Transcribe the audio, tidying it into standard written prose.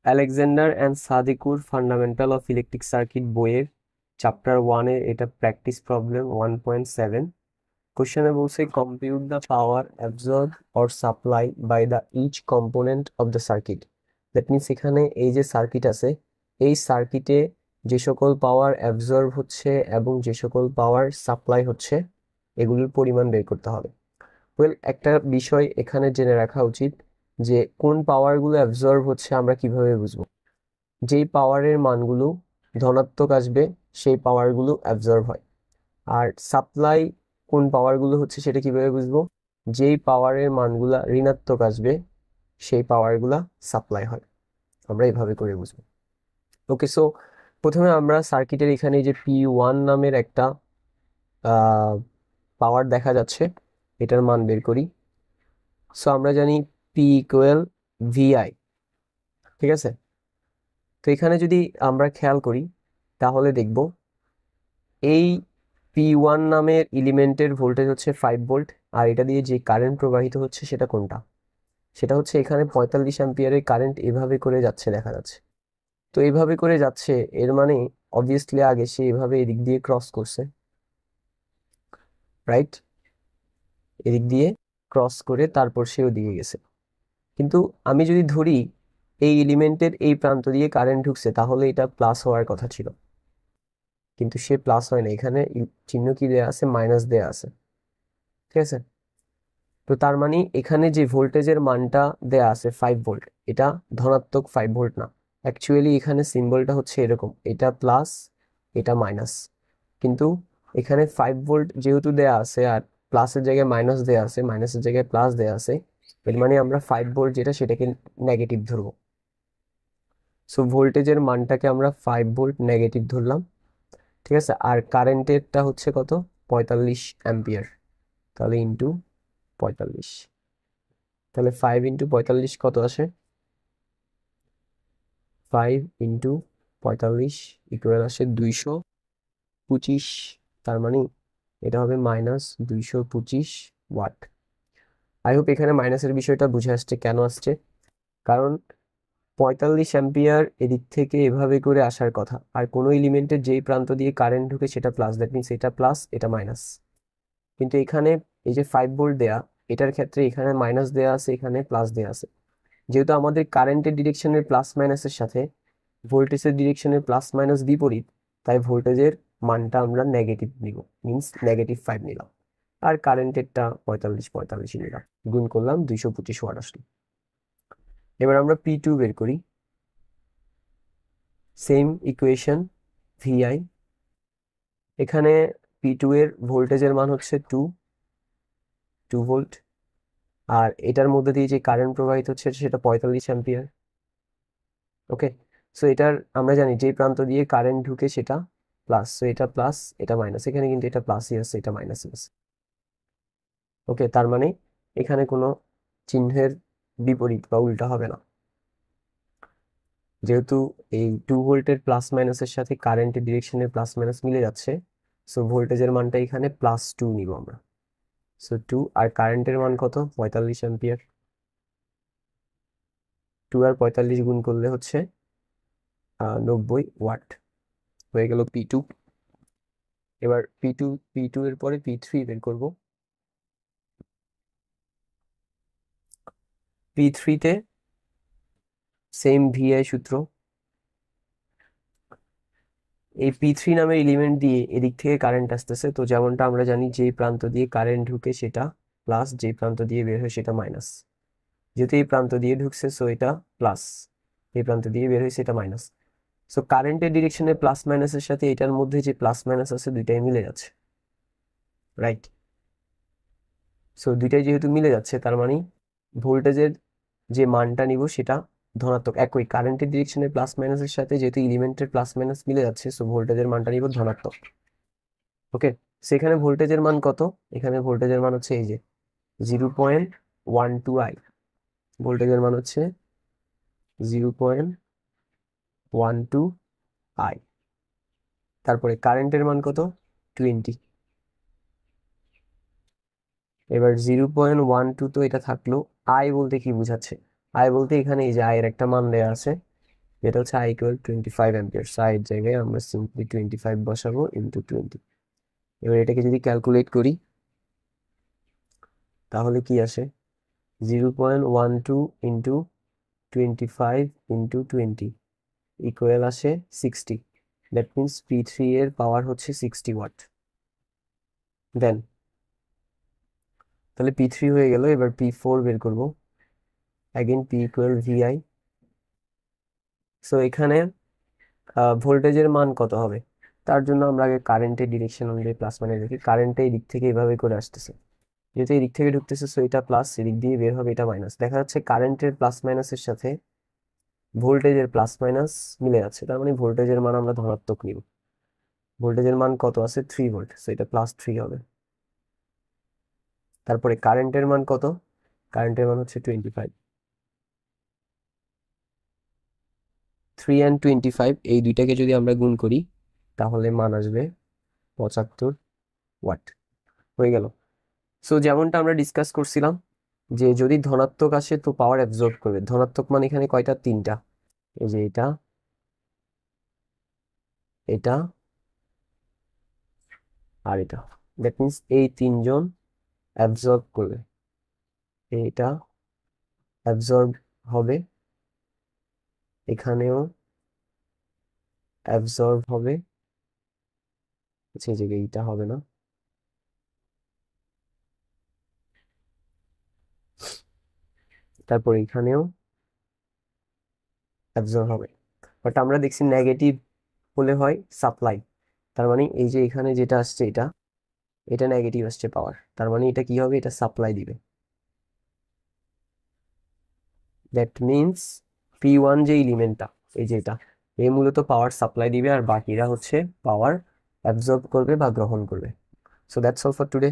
Alexander and Sadiku fundamental of electric circuit বইয়ের chapter 1-এ এটা প্র্যাকটিস প্রবলেম 1.7। কোশ্চেনে বলছে compute the power absorb or supply by the each component of the circuit. That means এখানে এই যে circuit আছে, এই সার্কিটে যে সকল পাওয়ার অ্যাবজর্ব হচ্ছে এবং যে সকল পাওয়ার সাপ্লাই হচ্ছে এগুলোর পরিমাণ বের করতে হবে। ওয়েল, একটা বিষয় এখানে জেনে রাখা উচিত যে কোন পাওয়ারগুলো অ্যাবজর্ব হচ্ছে আমরা কিভাবে বুঝবো। যেই পাওয়ারের মানগুলো ধনাত্মক আসবে সেই পাওয়ারগুলো অ্যাবজর্ব হয়। আর সাপ্লাই কোন পাওয়ারগুলো হচ্ছে সেটা কিভাবে বুঝবো, যেই পাওয়ারের মানগুলা ঋণাত্মক আসবে সেই পাওয়ারগুলা সাপ্লাই হয়। আমরা এইভাবে করে বুঝবো। ওকে, সো প্রথমে আমরা সার্কিটের এখানে যে P1 নামের একটা পাওয়ার দেখা যাচ্ছে, এটার মান বের করি। সো আমরা জানি P ইকুয়াল VI, ঠিক আছে। তো এখানে যদি আমরা খেয়াল করি তাহলে দেখব এই P1 নামের এলিমেন্টের ভোল্টেজ হচ্ছে 5 ভোল্ট, আর এটা দিয়ে যে কারেন্ট প্রবাহিত হচ্ছে সেটা কোনটা, সেটা হচ্ছে এখানে 45 অ্যাম্পিয়ারের কারেন্ট এভাবে করে যাচ্ছে দেখা যাচ্ছে। তো এইভাবে করে যাচ্ছে, এর মানে অবভিয়াসলি আগে সে এভাবে এদিক দিয়ে ক্রস করছে, রাইট? এদিক দিয়ে ক্রস করে তারপর সে ওদিকে গেছে। কিন্তু আমি যদি ধরি এই এলিমেন্টের এই প্রান্ত দিয়ে কারেন্ট ঢুকছে, তাহলে এটা প্লাস হওয়ার কথা ছিল, কিন্তু সে প্লাস হয় না। এখানে চিহ্ন কি দেয়া আছে, মাইনাস দেয়া আছে, ঠিক আছে। তো তার মানে এখানে যে ভোল্টেজের মানটা দেয়া আছে 5 ভোল্ট, এটা ধনাত্মক 5 ভোল্ট না। অ্যাকচুয়ালি এখানে সিম্বলটা হচ্ছে এরকম, এটা প্লাস এটা মাইনাস। কিন্তু এখানে 5 ভোল্ট যেহেতু দেয়া আছে আর প্লাসের জায়গায় মাইনাস দেয়া আছে, মাইনাসের জায়গায় প্লাস দেয়া আছে, এর মানে আমরা 5 ভোল্ট যেটা সেটাকে নেগেটিভ ধরবো। সো ভোল্টেজের মানটাকে আমরা 5 ভোল্ট নেগেটিভ ধরলাম, ঠিক আছে। আর কারেন্টেরটা হচ্ছে কত, 45 অ্যাম্পিয়ার। তাহলে ইন্টু 45, তাহলে 5 × 45 কত আসে, 5 × 45 ইকুয়াল আসে 225। তার মানে এটা হবে -225 ওয়াট। আই হোপ এখানে মাইনাসের বিষয়টা বুঝে আসছে কেন আসছে, কারণ 45 অ্যাম্পিয়ার এদিক থেকে এভাবে করে আসার কথা, আর কোনো এলিমেন্টের যেই প্রান্ত দিয়ে কারেন্ট ঢুকে সেটা প্লাস, দ্যাট মিনস এটা প্লাস এটা মাইনাস। কিন্তু এখানে এই যে 5 ভোল্ট দেয়া, এটার ক্ষেত্রে এখানে মাইনাস দেয়া আছে, এখানে প্লাস দেয়া আছে। যেহেতু আমাদের কারেন্টের ডিরেকশনের প্লাস মাইনাসের সাথে ভোল্টেজের ডিরেকশনের প্লাস মাইনাস বিপরীত, তাই ভোল্টেজের মানটা আমরা নেগেটিভ নিব, মিনস -5 নিলাম। আর কারেন্টেরটা 45 45 নিলাম, গুণ করলাম 225 ওয়াট আসলো। এবার আমরা P2 বের করি। সেম ইকুয়েশন VI, এখানে P2 এর ভোল্টেজের মান হচ্ছে 2 ভোল্ট, আর এটার মধ্যে দিয়ে যে কারেন্ট প্রবাহিত হচ্ছে সেটা 45 অ্যাম্পিয়ার। ওকে, সো এটার আমরা জানি যে প্রান্ত দিয়ে কারেন্ট ঢুকে সেটা প্লাস, সো এটা প্লাস এটা মাইনাস, এখানে কিন্তু এটা প্লাসই আছে এটা মাইনাসই আছে। ওকে, তার মানে এখানে কোনো চিহ্নের বিপরীত বা উল্টা হবে না, যেহেতু এই 2 ভোল্টের প্লাস মাইনাসের সাথে কারেন্টের ডিরেকশনের প্লাস মাইনাস মিলে যাচ্ছে। সো ভোল্টেজের মানটা এখানে +2 নিব আমরা। সো 2, আর কারেন্টের মান কত, 45 অ্যাম্পিয়ার। 2 আর 45 গুণ করলে হচ্ছে 90 ওয়াট হয়ে গেল P2। এবার P2 এর পরে P3 বের করব। P3-তে সেম VI সূত্র। এই P3 নামের এলিমেন্ট দিয়ে এদিক থেকে কারেন্ট আসতেছে, তো যেমনটা আমরা জানি যে প্রান্ত দিয়ে কারেন্ট ঢুকে সেটা প্লাস, যে প্রান্ত দিয়ে বের হয় সেটা মাইনাস। যেহেতু এই প্রান্ত দিয়ে ঢুকছে সো এটা প্লাস, এই প্রান্ত দিয়ে বের হয়েছে এটা মাইনাস। সো কারেন্টের ডিরেকশনের প্লাস মাইনাসের সাথে এটার মধ্যে যে প্লাস মাইনাস আছে দুইটাই মিলে যাচ্ছে, রাইট? সো দুইটাই যেহেতু মিলে যাচ্ছে তার মানে ভোল্টেজের যে মানটা নিব সেটা ধনাত্মক। একই কারেন্টের ডিরেকশনের প্লাস মাইনাসের সাথে যেহেতু এলিমেন্টের প্লাস মাইনাস মিলে যাচ্ছে, সো ভোল্টেজের মানটা নিব ধনাত্মক। ওকে, সেখানে ভোল্টেজের মান কত, এখানে ভোল্টেজের মান হচ্ছে এই যে 0.12I। ভোল্টেজের মান হচ্ছে 0.12I। তারপরে কারেন্টের মান কত, 20। এবার 0.12 তো এটা থাকলো। আই বলতে কি বুঝাচ্ছে, আই বলতে এখানে এই যে আয়ের একটা মান দেয়া আছে, যেটা হচ্ছে I ইকুয়াল 25 অ্যাম্পিয়ার। এর জায়গায় আমরা সিম্পলি 25 বসাবো ইন্টু 20। এবার এটাকে যদি ক্যালকুলেট করি তাহলে কি আসে, 0.12 ইন্টু 25 ইন্টু 20 ইকুয়াল আসে 60। দ্যাট মিনস P3 এর পাওয়ার হচ্ছে 60 ওয়াট। দেন তাহলে P3 হয়ে গেল। এবার P4 বের করব। Again P equal VI। So এখানে ভোল্টেজের মান কত হবে, তার জন্য আমরা আগে কারেন্টের ডিরেকশন অনুযায়ী প্লাস মানে দেখি। কারেন্টে এই দিক থেকে এইভাবে করে আসতেছে, যেহেতু এই দিক থেকে ঢুকতেছে, সো এটা প্লাস, এদিক দিয়ে বের হবে এটা মাইনাস। দেখা যাচ্ছে কারেন্টের প্লাস মাইনাসের সাথে ভোল্টেজের প্লাস মাইনাস মিলে যাচ্ছে, তার মানে ভোল্টেজের মান আমরা ধনাত্মক নিব। ভোল্টেজের মান কত আছে, 3 ভোল্ট, সো এটা +3 হবে। তারপরে কারেন্টের মান কত, কারেন্টের মান হচ্ছে 25। 3 and 25 এই দুইটাকে যদি আমরা গুণ করি তাহলে মান আসবে 75 ওয়াট। হয়ে গেল। সো যেমনটা আমরা ডিসকাস করছিলাম যে যদি ধনাত্মক আসে তো পাওয়ার অ্যাবজর্ব করবে। ধনাত্মক মানে এখানে কয়টা, 3টা। এই যে এটা, এটা আর এটা। দ্যাট মিনস এই 3জন অ্যাবজর্ব করবে, এটা অ্যাবজর্ব হবে, এখানেও অ্যাবজর্ব হবে। সেই জায়গায় এইটা হবে না, তারপর এখানেও অ্যাবজর্ব হবে। বাট আমরা দেখছি নেগেটিভ হলে হয় সাপ্লাই। তার মানে এই যে এখানে যেটা আসছে এটা, এটা নেগেটিভ আসছে পাওয়ার, তার মানে এটা কি হবে, এটা সাপ্লাই দিবে। দ্যাট মিনস P1 যে এলিমেন্টটা, এই যে এটা, এ মূলত পাওয়ার সাপ্লাই দিবে আর বাকিরা হচ্ছে পাওয়ার অ্যাবজর্ব করবে বা গ্রহণ করবে। So that's all for today.